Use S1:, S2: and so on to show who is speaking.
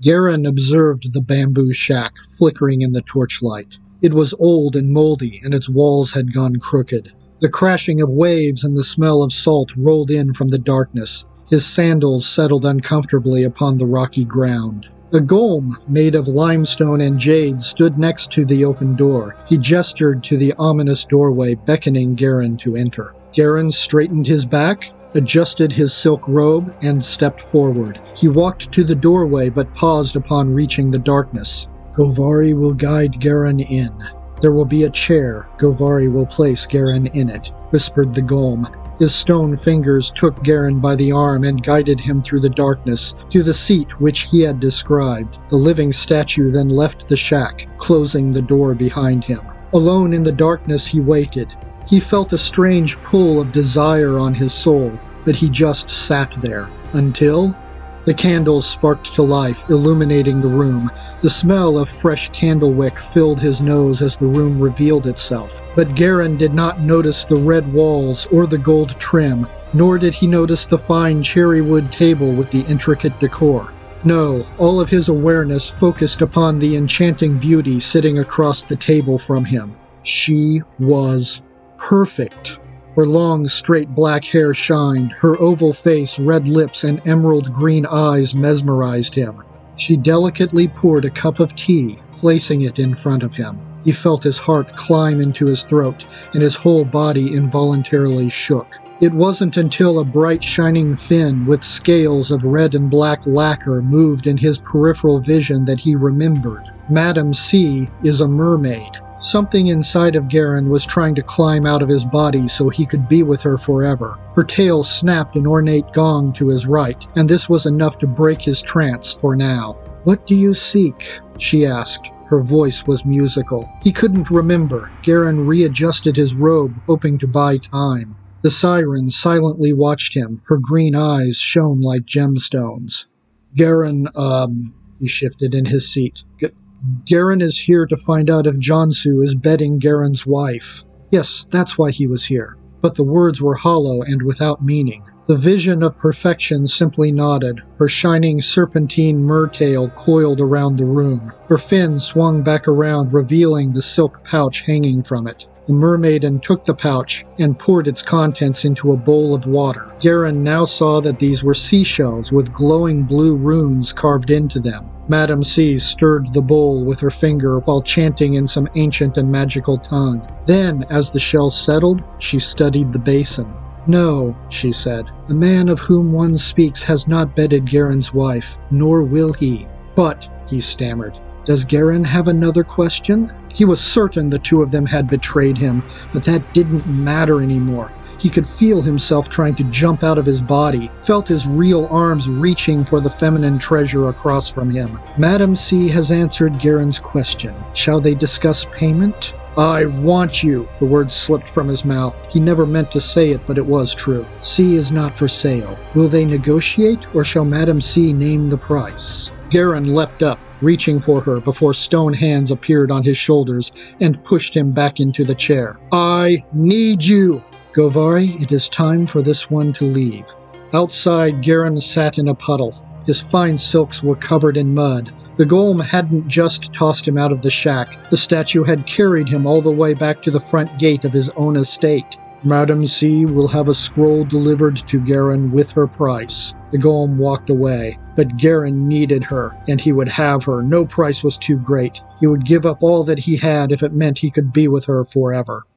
S1: Garen observed the bamboo shack flickering in the torchlight. It was old and moldy, and its walls had gone crooked. The crashing of waves and the smell of salt rolled in from the darkness. His sandals settled uncomfortably upon the rocky ground. A golem, made of limestone and jade, stood next to the open door. He gestured to the ominous doorway, beckoning Garen to enter. Garen straightened his back, adjusted his silk robe, and stepped forward. He walked to the doorway, but paused upon reaching the darkness. Govari will guide Garen in. There will be a chair. Govari will place Garen in it, whispered the golem. His stone fingers took Garen by the arm and guided him through the darkness to the seat which he had described. The living statue then left the shack, closing the door behind him. Alone in the darkness, he waited. He felt a strange pull of desire on his soul, but he just sat there, until the candles sparked to life, illuminating the room. The smell of fresh candlewick filled his nose as the room revealed itself. But Garen did not notice the red walls or the gold trim, nor did he notice the fine cherrywood table with the intricate decor. No, all of his awareness focused upon the enchanting beauty sitting across the table from him. She was perfect. Her long, straight black hair shined, her oval face, red lips, and emerald green eyes mesmerized him. She delicately poured a cup of tea, placing it in front of him. He felt his heart climb into his throat, and his whole body involuntarily shook. It wasn't until a bright shining fin with scales of red and black lacquer moved in his peripheral vision that he remembered. Madame C is a mermaid. Something inside of Garen was trying to climb out of his body so he could be with her forever. Her tail snapped an ornate gong to his right, and this was enough to break his trance for now. "What do you seek?" she asked. Her voice was musical. He couldn't remember. Garen readjusted his robe, hoping to buy time. The siren silently watched him. Her green eyes shone like gemstones. Garen, he shifted in his seat. Garen is here to find out if Jansu is bedding Garen's wife. Yes, that's why he was here. But the words were hollow and without meaning. The vision of perfection simply nodded. Her shining serpentine mertail coiled around the room. Her fin swung back around, revealing the silk pouch hanging from it. The mermaiden took the pouch and poured its contents into a bowl of water. Garen now saw that these were seashells with glowing blue runes carved into them. Madame C stirred the bowl with her finger while chanting in some ancient and magical tongue. Then, as the shells settled, she studied the basin. "No," she said, "the man of whom one speaks has not bedded Garen's wife, nor will he." "But," he stammered, "does Garen have another question?" He was certain the two of them had betrayed him, but that didn't matter anymore. He could feel himself trying to jump out of his body, felt his real arms reaching for the feminine treasure across from him. Madame C has answered Garen's question. Shall they discuss payment? "I want you," the words slipped from his mouth. He never meant to say it, but it was true. "C is not for sale. Will they negotiate, or shall Madame C name the price?" Garen leapt up, reaching for her before stone hands appeared on his shoulders and pushed him back into the chair. "I need you!" "Govari, it is time for this one to leave." Outside, Garen sat in a puddle. His fine silks were covered in mud. The golem hadn't just tossed him out of the shack. The statue had carried him all the way back to the front gate of his own estate. "Madame C will have a scroll delivered to Garen with her price." The golem walked away, but Garen needed her, and he would have her. No price was too great. He would give up all that he had if it meant he could be with her forever.